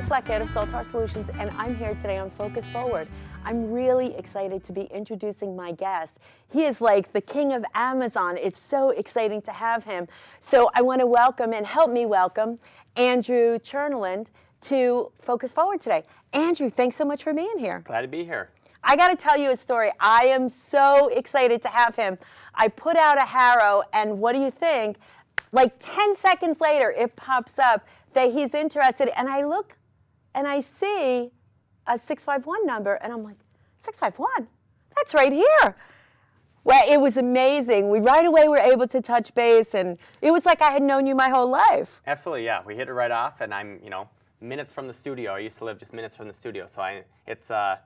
Fleck out of Soltar Solutions, and I'm here today on Focus Forward. I'm really excited to be introducing my guest. He is like the king of Amazon. It's so exciting to have him. So I want to welcome and help me welcome Andrew Tjernlund to Focus Forward today. Andrew, thanks so much for being here. Glad to be here. I got to tell you a story. I am so excited to have him. I put out a Harrow, and what do you think? Like 10 seconds later, it pops up that he's interested, and I look and I see a 651 number, and I'm like, 651? That's right here. Well, it was amazing. We right away were able to touch base, and it was like I had known you my whole life. Absolutely, yeah. We hit it right off, and I'm, minutes from the studio. I used to live just minutes from the studio, so it's a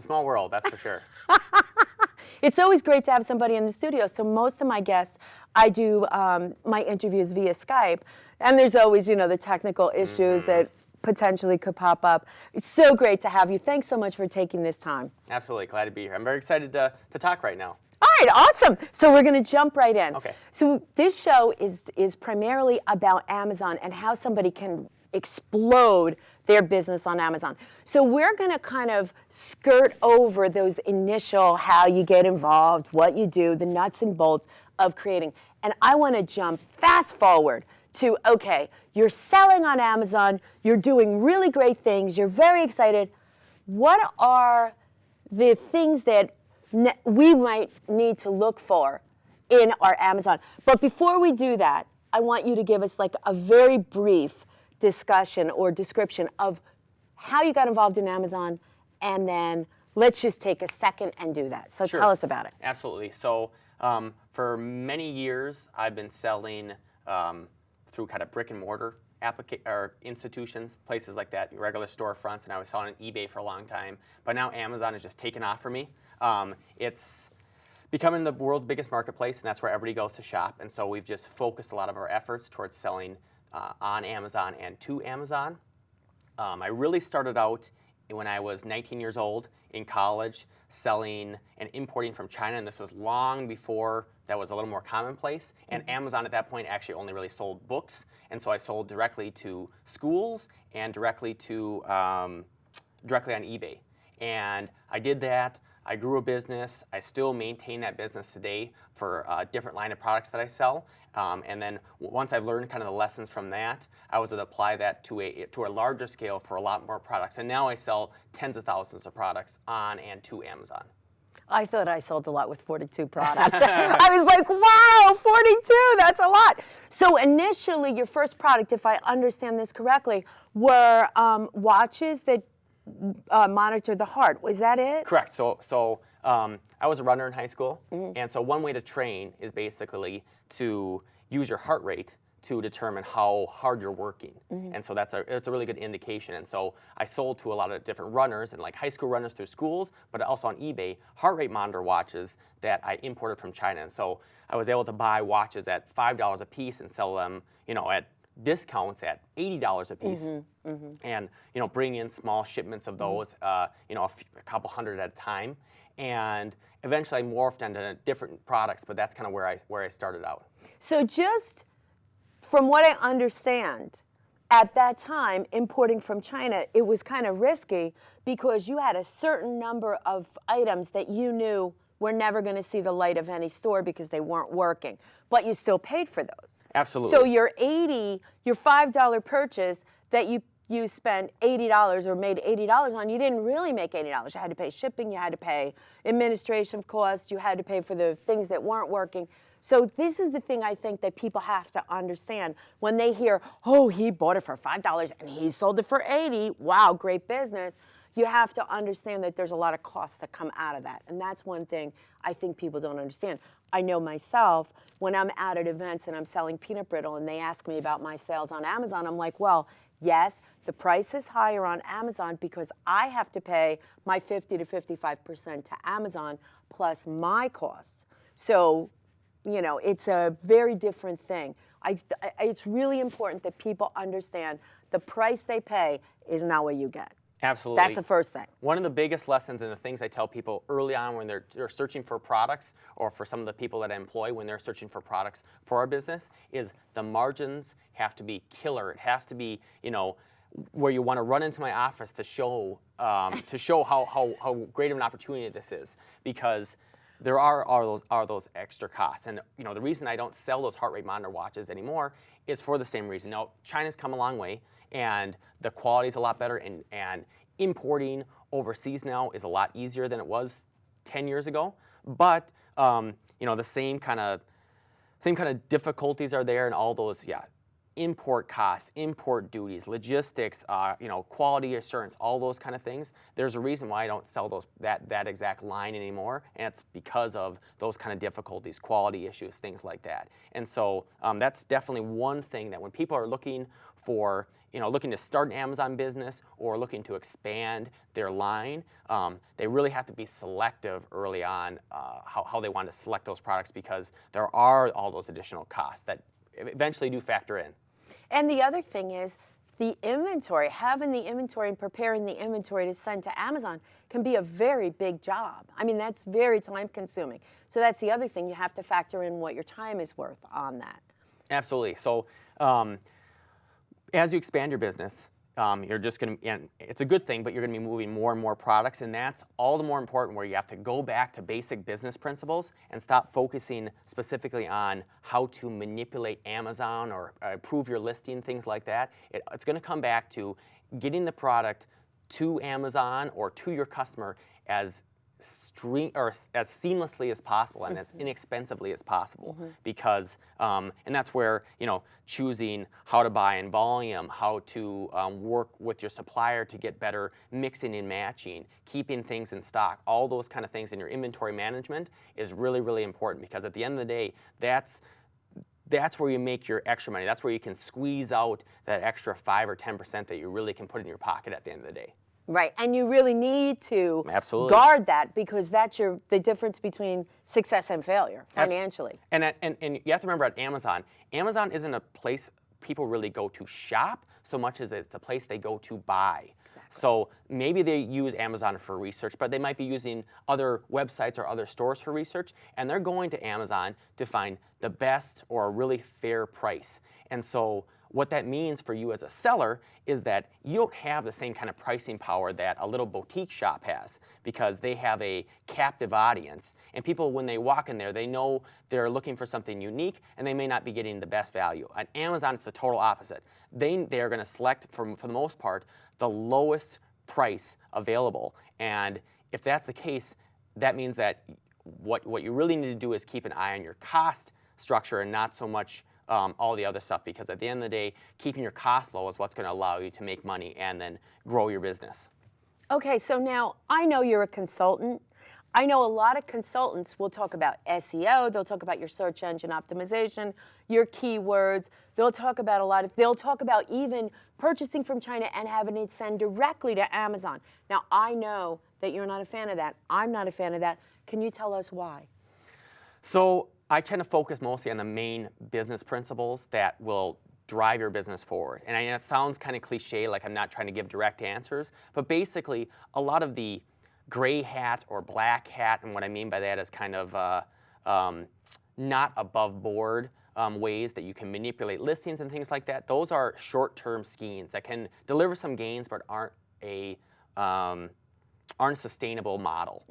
small world, that's for sure. It's always great to have somebody in the studio. So most of my guests, I do my interviews via Skype, and there's always, the technical issues that potentially could pop up. It's so great to have you. Thanks so much for taking this time. Absolutely, glad to be here. I'm very excited to talk right now. All right, awesome. So we're going to jump right in. Okay. So this show is primarily about Amazon and how somebody can explode their business on Amazon. So we're going to kind of skirt over those initial how you get involved, what you do, the nuts and bolts of creating. And I want to jump fast forward to, okay, you're selling on Amazon, you're doing really great things, you're very excited. What are the things that we might need to look for in our Amazon? But before we do that, I want you to give us like a very brief discussion or description of how you got involved in Amazon, and then let's just take a second and do that. So Sure. Tell us about it. Absolutely. So for many years, I've been selling through kind of brick and mortar institutions, places like that, regular storefronts, and I was selling on eBay for a long time. But now Amazon has just taken off for me. It's becoming the world's biggest marketplace, and that's where everybody goes to shop. And so we've just focused a lot of our efforts towards selling on Amazon and to Amazon. I really started out when I was 19 years old in college, selling and importing from China, and this was long before that was a little more commonplace. And Amazon at that point actually only really sold books, and so I sold directly to schools and directly on eBay. And I did that. I grew a business. I still maintain that business today for a different line of products that I sell. And then once I've learned kind of the lessons from that, I was able to apply that to a larger scale for a lot more products. And now I sell tens of thousands of products on and to Amazon. I thought I sold a lot with 42 products. I was like, wow, 42, that's a lot. So initially, your first product, if I understand this correctly, were watches that monitor the heart. Was that it? Correct. So I was a runner in high school, and so one way to train is basically to use your heart rate to determine how hard you're working. And so it's a really good indication. And so I sold to a lot of different runners, and like high school runners through schools, but also on eBay, heart rate monitor watches that I imported from China. And so I was able to buy watches at $5 a piece and sell them, at discounts at $80 a piece, and bring in small shipments of those, a couple hundred at a time, and eventually I morphed into different products. But that's kind of where I started out. So just from what I understand, at that time, importing from China, it was kind of risky because you had a certain number of items that you knew were never going to see the light of any store because they weren't working, but you still paid for those. Absolutely. So your $5 purchase that you spent $80 or made $80 on, you didn't really make $80. You had to pay shipping, you had to pay administration costs, you had to pay for the things that weren't working. So this is the thing I think that people have to understand when they hear, oh, he bought it for $5 and he sold it for $80. Wow, great business. You have to understand that there's a lot of costs that come out of that. And that's one thing I think people don't understand. I know myself, when I'm out at events and I'm selling peanut brittle and they ask me about my sales on Amazon, I'm like, well, yes, the price is higher on Amazon because I have to pay my 50 to 55% to Amazon plus my costs. So, it's a very different thing. It's really important that people understand the price they pay is not what you get. Absolutely. That's the first thing. One of the biggest lessons and the things I tell people early on when they're searching for products, or for some of the people that I employ when they're searching for products for our business, is the margins have to be killer. It has to be, where you want to run into my office to show how great of an opportunity this is, because there are those extra costs. And the reason I don't sell those heart rate monitor watches anymore is for the same reason. Now, China's come a long way, and the quality's a lot better, and importing overseas now is a lot easier than it was 10 years ago. But the same kind of difficulties are there, and all those import costs, import duties, logistics, quality assurance, all those kind of things. There's a reason why I don't sell that exact line anymore, and it's because of those kind of difficulties, quality issues, things like that. And so that's definitely one thing that when people are looking to start an Amazon business or looking to expand their line, they really have to be selective early on how they want to select those products, because there are all those additional costs that eventually do factor in. And the other thing is the inventory, having the inventory and preparing the inventory to send to Amazon can be a very big job. I mean, that's very time consuming. So that's the other thing. You have to factor in what your time is worth on that. Absolutely. So as you expand your business, you're just going to, and it's a good thing, but you're going to be moving more and more products, and that's all the more important, where you have to go back to basic business principles and stop focusing specifically on how to manipulate Amazon or improve your listing, things like that. It's going to come back to getting the product to Amazon or to your customer as seamlessly as possible and as inexpensively as possible, because and that's where choosing how to buy in volume, how to work with your supplier to get better mixing and matching, keeping things in stock, all those kind of things in your inventory management is really, really important, because at the end of the day, that's where you make your extra money. That's where you can squeeze out that extra 5 or 10% that you really can put in your pocket at the end of the day. Right, and you really need to Absolutely. guard that, because that's the difference between success and failure financially. And you have to remember, at Amazon isn't a place people really go to shop so much as it's a place they go to buy. Exactly. So maybe they use Amazon for research, but they might be using other websites or other stores for research, and they're going to Amazon to find the best or a really fair price. And so what that means for you as a seller is that you don't have the same kind of pricing power that a little boutique shop has, because they have a captive audience. And people, when they walk in there, they know they're looking for something unique, and they may not be getting the best value. On Amazon, it's the total opposite. They're going to select, for the most part, the lowest price available. And if that's the case, that means that what you really need to do is keep an eye on your cost structure and not so much all the other stuff, because at the end of the day, keeping your costs low is what's going to allow you to make money and then grow your business. Okay, so now I know you're a consultant. I know a lot of consultants will talk about SEO, they'll talk about your search engine optimization, your keywords, they'll talk about even purchasing from China and having it send directly to Amazon. Now, I know that you're not a fan of that. I'm not a fan of that. Can you tell us why? So I tend to focus mostly on the main business principles that will drive your business forward. And it sounds kind of cliche, like I'm not trying to give direct answers, but basically a lot of the gray hat or black hat, and what I mean by that is kind of not above board ways that you can manipulate listings and things like that. Those are short-term schemes that can deliver some gains but aren't a sustainable model.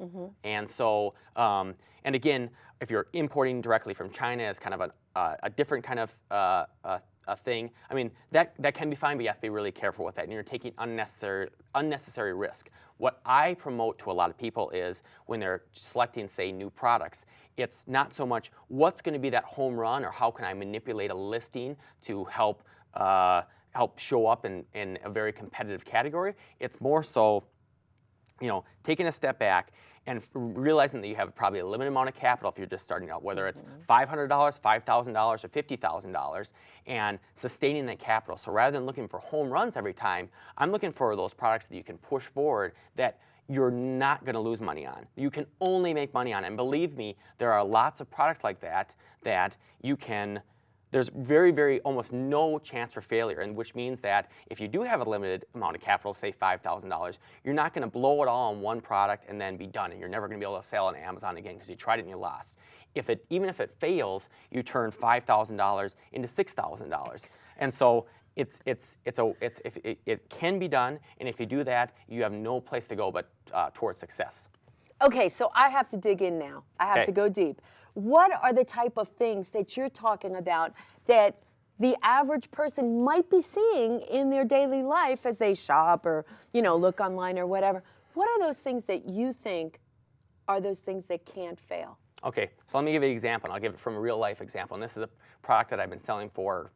And so, and again, if you're importing directly from China as kind of a different kind of a thing, I mean, that can be fine, but you have to be really careful with that, and you're taking unnecessary risk. What I promote to a lot of people is when they're selecting, say, new products, it's not so much what's going to be that home run or how can I manipulate a listing to help show up in a very competitive category. It's more so, taking a step back and realizing that you have probably a limited amount of capital if you're just starting out, whether it's $500, $5,000, or $50,000, and sustaining that capital. So rather than looking for home runs every time, I'm looking for those products that you can push forward that you're not going to lose money on. You can only make money on. And believe me, there are lots of products like that you can. There's very, almost no chance for failure, and which means that if you do have a limited amount of capital, say $5,000, you're not going to blow it all on one product and then be done, and you're never going to be able to sell on Amazon again because you tried it and you lost. Even if it fails, you turn $5,000 into $6,000. And so it can be done, and if you do that, you have no place to go but towards success. Okay, so I have to dig in now. I have Okay. to go deep. What are the type of things that you're talking about that the average person might be seeing in their daily life as they shop or, look online or whatever? What are those things that you think are those things that can't fail? Okay, so let me give you an example, and I'll give it from a real life example. And this is a product that I've been selling for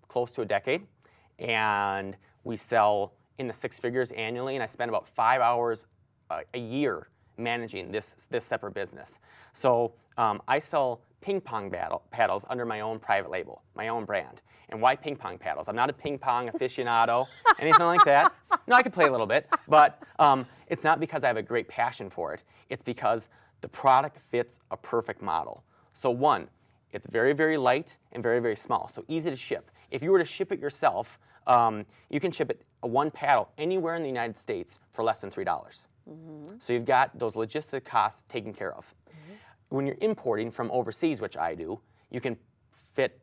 close to a decade, and we sell in the six figures annually, and I spend about 5 hours a year managing this separate business. So I sell ping pong paddles under my own private label, my own brand. And why ping pong paddles? I'm not a ping pong aficionado, anything like that. No, I can play a little bit, but it's not because I have a great passion for it. It's because the product fits a perfect model. So one, it's very, very light and very, very small, so easy to ship. If you were to ship it yourself, you can ship it one paddle anywhere in the United States for less than $3. Mm-hmm. So you've got those logistic costs taken care of. Mm-hmm. When you're importing from overseas, which I do, you can fit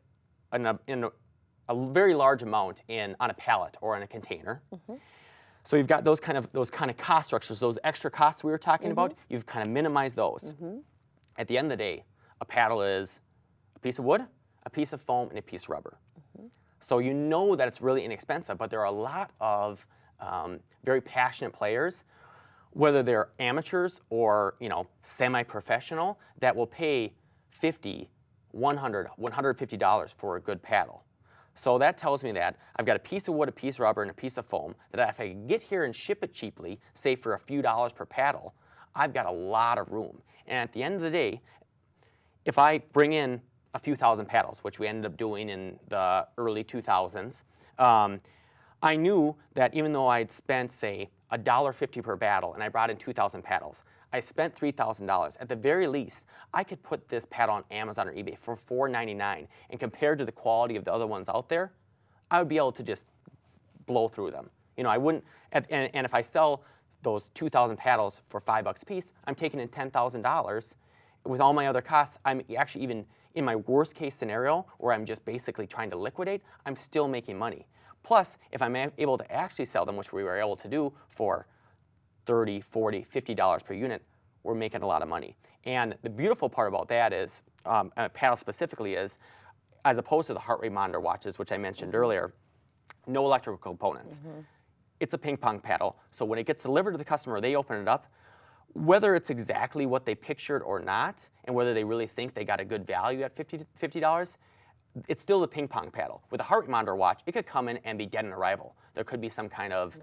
in a very large amount on a pallet or in a container. Mm-hmm. So you've got those kind of cost structures, those extra costs we were talking about. You've kind of minimized those. Mm-hmm. At the end of the day, a paddle is a piece of wood, a piece of foam, and a piece of rubber. Mm-hmm. So you know that it's really inexpensive, but there are a lot of very passionate players, whether they're amateurs or semi-professional, that will pay $50, $100, $150 for a good paddle. So that tells me that I've got a piece of wood, a piece of rubber, and a piece of foam that if I get here and ship it cheaply, say for a few dollars per paddle, I've got a lot of room. And at the end of the day, if I bring in a few thousand paddles, which we ended up doing in the early 2000s, I knew that even though I'd spent, say, $1.50 per paddle and I brought in 2,000 paddles, I spent $3,000. At the very least, I could put this paddle on Amazon or eBay for $4.99, and compared to the quality of the other ones out there, I would be able to just blow through them. I wouldn't, and if I sell those 2,000 paddles for $5 a piece, I'm taking in $10,000. With all my other costs, I'm actually even in my worst case scenario, where I'm just basically trying to liquidate, I'm still making money. Plus, if I'm able to actually sell them, which we were able to do for $30, $40, $50 per unit, we're making a lot of money. And the beautiful part about that is, paddle specifically is, as opposed to the heart rate monitor watches, which I mentioned earlier, no electrical components. Mm-hmm. It's a ping pong paddle, so when it gets delivered to the customer, they open it up. Whether it's exactly what they pictured or not, and whether they really think they got a good value at $50, it's still the ping pong paddle. With a heart rate monitor watch, it could come in and be dead on arrival. There could be some kind of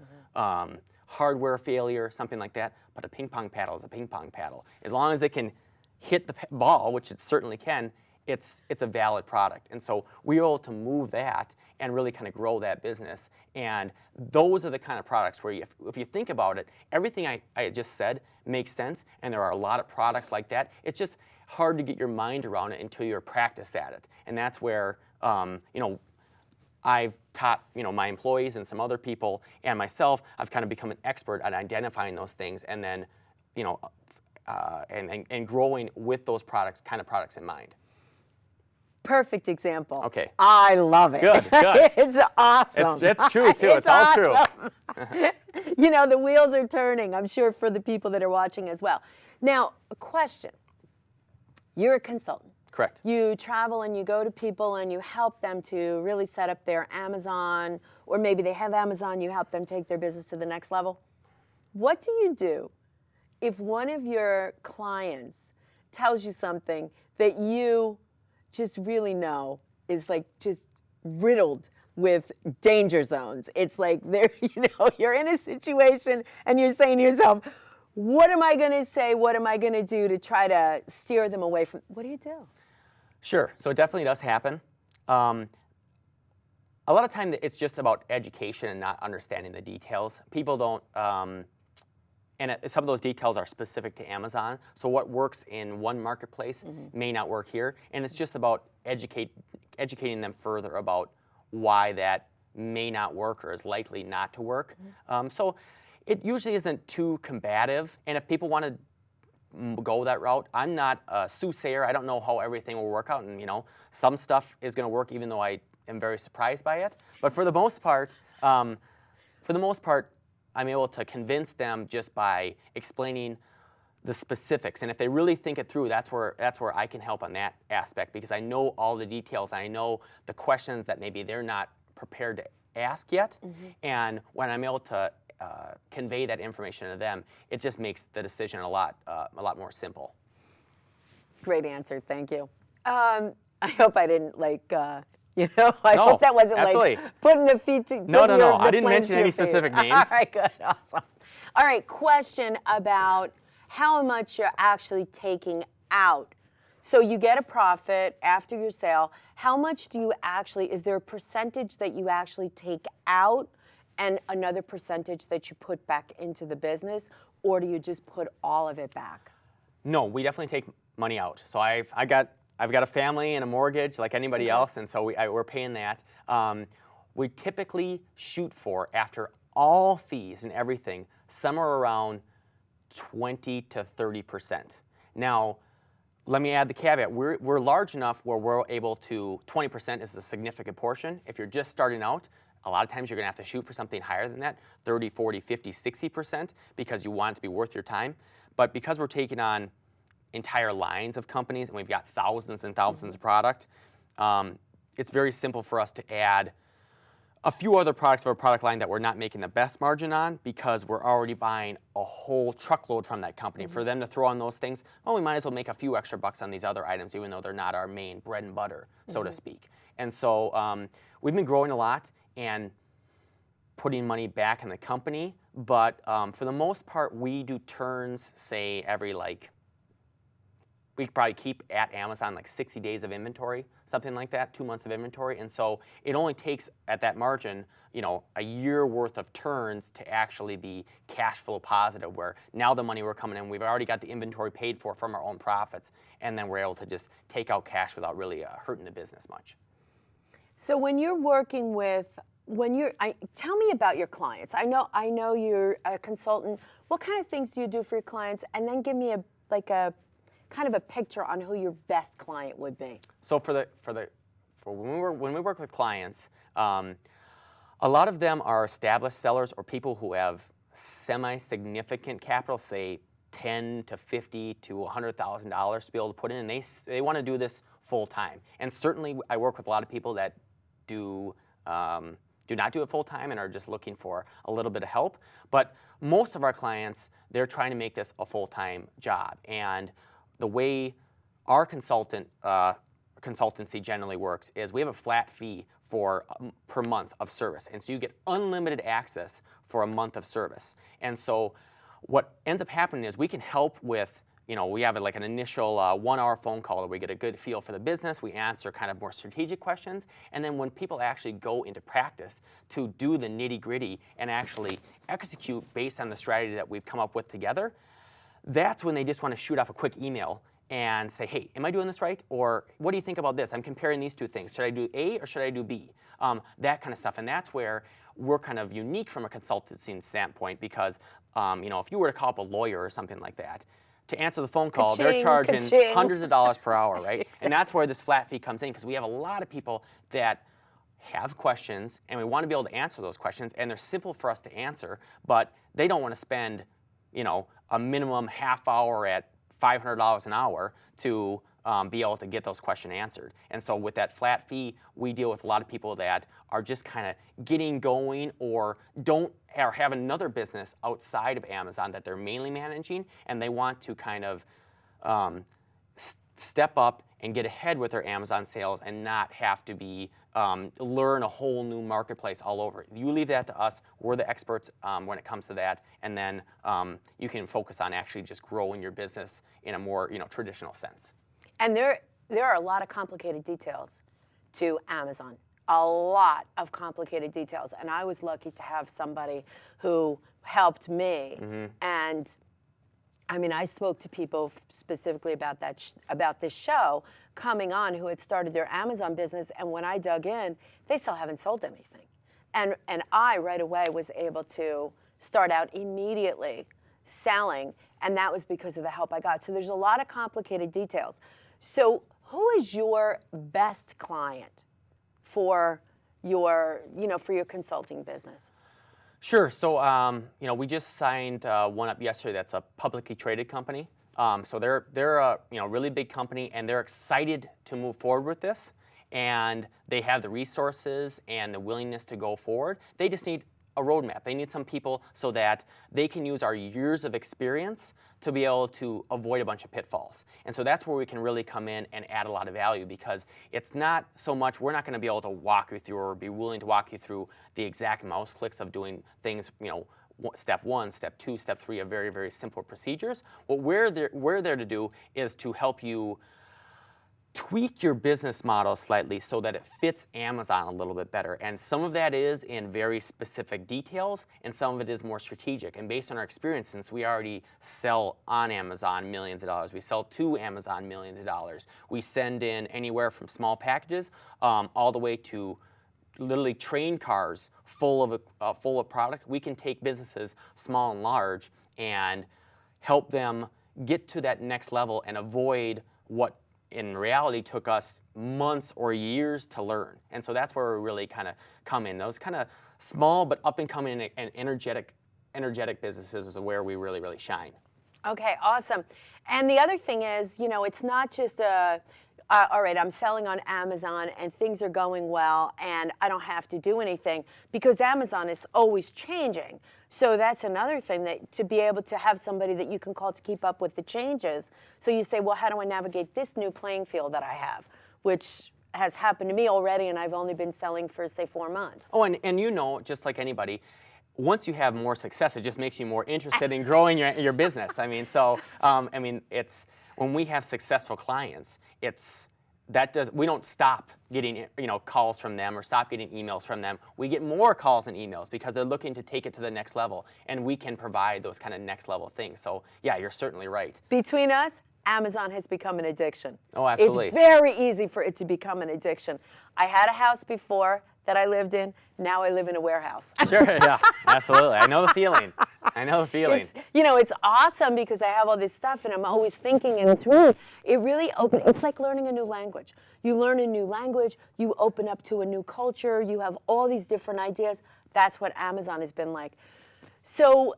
hardware failure, something like that, but a ping pong paddle is a ping pong paddle. As long as it can hit the ball, which it certainly can, it's a valid product. And so we were able to move that and really kind of grow that business. And those are the kind of products where if you think about it, everything I just said makes sense, and there are a lot of products like that. It's just hard to get your mind around it until you're practiced at it. And that's where, I've taught, my employees and some other people and myself, I've kind of become an expert at identifying those things and then, and growing with those products in mind. Perfect example. Okay. I love it. Good. It's awesome. It's true, too. It's all awesome. True. The wheels are turning, I'm sure, for the people that are watching as well. Now, a question. You're a consultant. Correct. You travel and you go to people and you help them to really set up their Amazon, or maybe they have Amazon, you help them take their business to the next level. What do you do if one of your clients tells you something that you just really know is like just riddled with danger zones? It's like you're in a situation and you're saying to yourself, what am I going to say? What am I going to do to try to steer them away from? What do you do? Sure. So it definitely does happen. A lot of time it's just about education and not understanding the details. People don't, and some of those details are specific to Amazon. So what works in one marketplace may not work here. And it's just about educating them further about why that may not work or is likely not to work. So it usually isn't too combative. And if people want to go that route. I'm not a soothsayer. I don't know how everything will work out, and some stuff is going to work, even though I am very surprised by it. But for the most part, I'm able to convince them just by explaining the specifics. And if they really think it through, that's where I can help on that aspect, because I know all the details. I know the questions that maybe they're not prepared to ask yet. And when I'm able to convey that information to them, it just makes the decision a lot more simple. Great answer. Thank you. I hope I didn't I hope that wasn't absolutely. like putting the feet to No. I didn't mention any specific names. All right, good, awesome. All right, question about how much you're actually taking out. So you get a profit after your sale. How much do you actually, is there a percentage that you actually take out and another percentage that you put back into the business, or do you just put all of it back? No, we definitely take money out. So I've got a family and a mortgage like anybody else, and so we're paying that. We typically shoot for, after all fees and everything, somewhere around 20 to 30%. Now, let me add the caveat. We're large enough where we're able to, 20% is a significant portion. If you're just starting out, a lot of times you're going to have to shoot for something higher than that, 30, 40, 50, 60%, because you want it to be worth your time. But because we're taking on entire lines of companies and we've got thousands and thousands of product, it's very simple for us to add a few other products of our product line that we're not making the best margin on, because we're already buying a whole truckload from that company. For them to throw on those things, well, we might as well make a few extra bucks on these other items, even though they're not our main bread and butter, so to speak. And so we've been growing a lot and putting money back in the company, but for the most part, we do turns, say, every we could probably keep at Amazon like 60 days of inventory, something like that, 2 months of inventory. And so it only takes, at that margin, a year worth of turns to actually be cash flow positive, where now the money we're coming in, we've already got the inventory paid for from our own profits, and then we're able to just take out cash without really hurting the business much. So when you're working with, tell me about your clients. I know you're a consultant. What kind of things do you do for your clients? And then give me a kind of a picture on who your best client would be. So for when we work with clients, a lot of them are established sellers or people who have semi-significant capital, say $10 to $50 to $100,000 to be able to put in, and they want to do this full time. And certainly, I work with a lot of people that do not do it full time and are just looking for a little bit of help. But most of our clients, they're trying to make this a full-time job. And the way our consultancy generally works is we have a flat fee per month of service. And so you get unlimited access for a month of service. And so what ends up happening is we can help with, we have like an initial 1-hour phone call where we get a good feel for the business. We answer kind of more strategic questions. And then when people actually go into practice to do the nitty-gritty and actually execute based on the strategy that we've come up with together, that's when they just want to shoot off a quick email and say, hey, am I doing this right? Or what do you think about this? I'm comparing these two things. Should I do A or should I do B? That kind of stuff. And that's where we're kind of unique from a consultancy standpoint, because if you were to call up a lawyer or something like that, to answer the phone call, they're charging hundreds of dollars per hour, right? Exactly. And that's where this flat fee comes in, because we have a lot of people that have questions, and we want to be able to answer those questions, and they're simple for us to answer, but they don't want to spend a minimum half hour at $500 an hour to be able to get those questions answered. And so with that flat fee, we deal with a lot of people that are just kind of getting going or have another business outside of Amazon that they're mainly managing, and they want to kind of step up and get ahead with their Amazon sales and not have to be learn a whole new marketplace all over. You leave that to us. We're the experts when it comes to that, and then you can focus on actually just growing your business in a more traditional sense. And there are a lot of complicated details to Amazon. A lot of complicated details. And I was lucky to have somebody who helped me. And I mean, I spoke to people specifically about about this show coming on who had started their Amazon business, and when I dug in, they still haven't sold anything. And I right away was able to start out immediately selling and that was because of the help I got. So there's a lot of complicated details. So who is your best client for your, for your consulting business? Sure. So, we just signed one up yesterday. That's a publicly traded company. So they're a really big company, and they're excited to move forward with this. And they have the resources and the willingness to go forward. They just need a roadmap. They need some people so that they can use our years of experience to be able to avoid a bunch of pitfalls. And so that's where we can really come in and add a lot of value, because it's not so much, we're not going to be able to walk you through or be willing to walk you through the exact mouse clicks of doing things, step 1, step 2, step 3 of very, very simple procedures. What we're there to do is to help you tweak your business model slightly so that it fits Amazon a little bit better. And some of that is in very specific details, and some of it is more strategic. And based on our experience, since we already sell on Amazon millions of dollars, we sell to Amazon millions of dollars, we send in anywhere from small packages all the way to literally train cars full of product. We can take businesses small and large and help them get to that next level and avoid what in reality took us months or years to learn. And so that's where we really kind of come in. Those kind of small but up and coming and energetic businesses is where we really, really shine. Okay, awesome. And the other thing is, it's not just all right, I'm selling on Amazon and things are going well and I don't have to do anything, because Amazon is always changing. So that's another thing, that to be able to have somebody that you can call to keep up with the changes. So you say, well, how do I navigate this new playing field that I have, which has happened to me already, and I've only been selling for, say, 4 months. Oh, and just like anybody, once you have more success, it just makes you more interested in growing your business. It's when we have successful clients, we don't stop getting calls from them or stop getting emails from them. We get more calls and emails because they're looking to take it to the next level, and we can provide those kind of next level things. So yeah, you're certainly right. Between us, Amazon has become an addiction. Oh, absolutely. It's very easy for it to become an addiction. I had a house before that I lived in. Now I live in a warehouse. Sure, yeah, absolutely. I know the feeling. It's awesome because I have all this stuff and I'm always thinking, and it's like learning a new language. You learn a new language, you open up to a new culture, you have all these different ideas. That's what Amazon has been like. So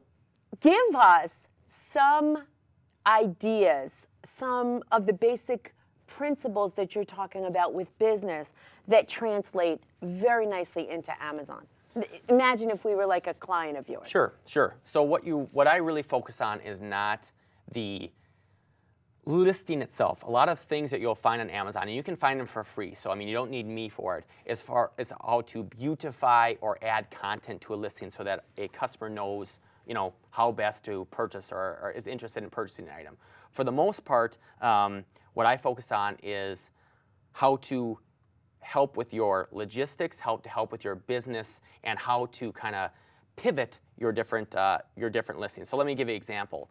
give us some ideas, some of the basic principles that you're talking about with business that translate very nicely into Amazon. Imagine if we were like a client of yours. Sure. So what I really focus on is not the listing itself. A lot of things that you'll find on Amazon, and you can find them for free, so you don't need me for it, as far as how to beautify or add content to a listing so that a customer knows how best to purchase or is interested in purchasing an item. For the most part, what I focus on is how to help with your logistics, help with your business, and how to kind of pivot your different listings. So let me give you an example.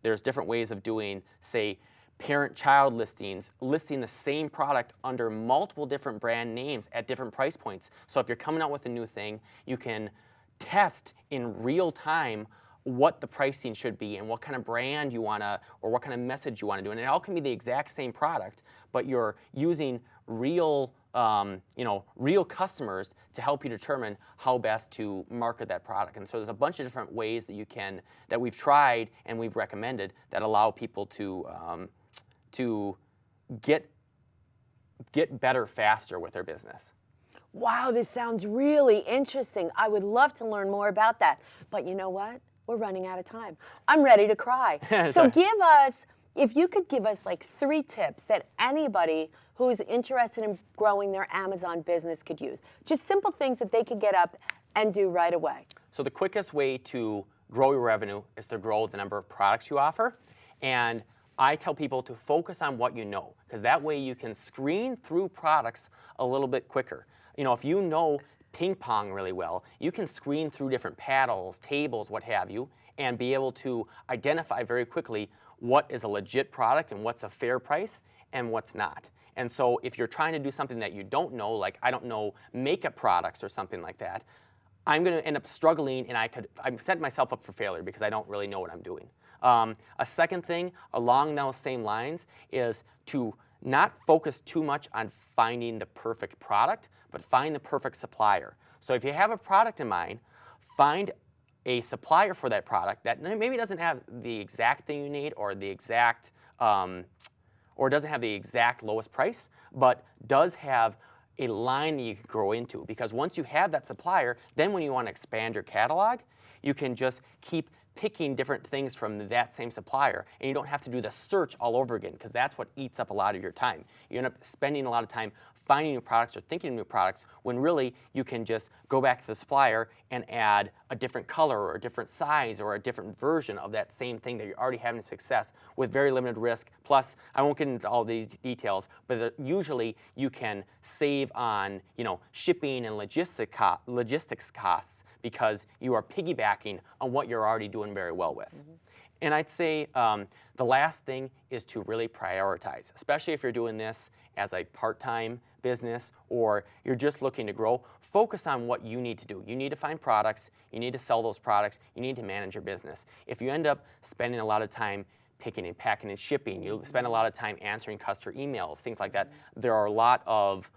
There's different ways of doing, say, parent-child listings, listing the same product under multiple different brand names at different price points. So if you're coming out with a new thing, you can test in real time what the pricing should be and what kind of brand you want to, or what kind of message you want to do. And it all can be the exact same product, but you're using real customers to help you determine how best to market that product. And so there's a bunch of different ways that we've tried and we've recommended that allow people to get better faster with their business. Wow, this sounds really interesting. I would love to learn more about that. But you know what? We're running out of time. I'm ready to cry. So if you could give us like 3 tips that anybody who's interested in growing their Amazon business could use. Just simple things that they could get up and do right away. So the quickest way to grow your revenue is to grow the number of products you offer. And I tell people to focus on what you know, because that way you can screen through products a little bit quicker. If you know ping pong really well, you can screen through different paddles, tables, what have you, and be able to identify very quickly what is a legit product and what's a fair price and what's not. And so if you're trying to do something that you don't know, like I don't know makeup products or something like that, I'm going to end up struggling, and I'm setting myself up for failure because I don't really know what I'm doing. A second thing along those same lines is to not focus too much on finding the perfect product, but find the perfect supplier. So if you have a product in mind, find a supplier for that product that maybe doesn't have the exact thing you need or the exact, or doesn't have the exact lowest price, but does have a line that you can grow into. Because once you have that supplier, then when you want to expand your catalog, you can just keep picking different things from that same supplier, and you don't have to do the search all over again, because that's what eats up a lot of your time. You end up spending a lot of time finding new products or thinking of new products, when really you can just go back to the supplier and add a different color or a different size or a different version of that same thing that you're already having success with very limited risk. Plus, I won't get into all these details, but usually you can save on, shipping and logistics costs because you are piggybacking on what you're already doing very well with. Mm-hmm. And I'd say the last thing is to really prioritize, especially if you're doing this as a part-time business or you're just looking to grow. Focus on what you need to do. You need to find products, you need to sell those products, you need to manage your business. If you end up spending a lot of time picking and packing and shipping, you spend a lot of time answering customer emails, things like that, there are a lot of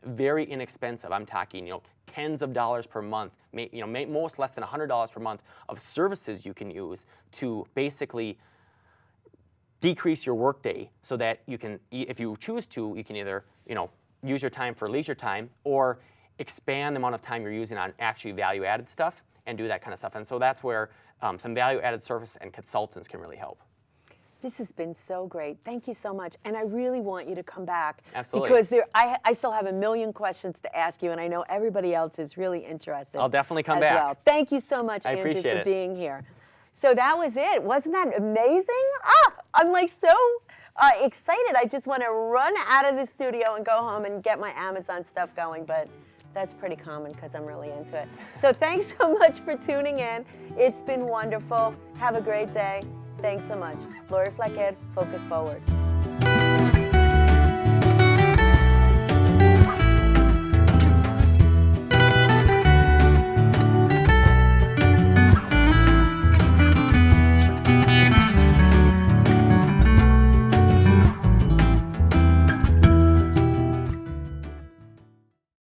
very inexpensive, I'm talking, tens of dollars per month, most less than $100 per month of services you can use to basically decrease your workday so that you can, if you choose to, you can either, use your time for leisure time or expand the amount of time you're using on actually value-added stuff and do that kind of stuff. And so that's where some value-added service and consultants can really help. This has been so great. Thank you so much. And I really want you to come back. Absolutely. Because I still have a million questions to ask you, and I know everybody else is really interested. I'll definitely come as back. Well. Thank you so much, Andrew, for being here. So that was it. Wasn't that amazing? I'm like so excited. I just want to run out of the studio and go home and get my Amazon stuff going, but that's pretty common because I'm really into it. So thanks so much for tuning in. It's been wonderful. Have a great day. Thanks so much. Lori Fleckhead, Focus Forward.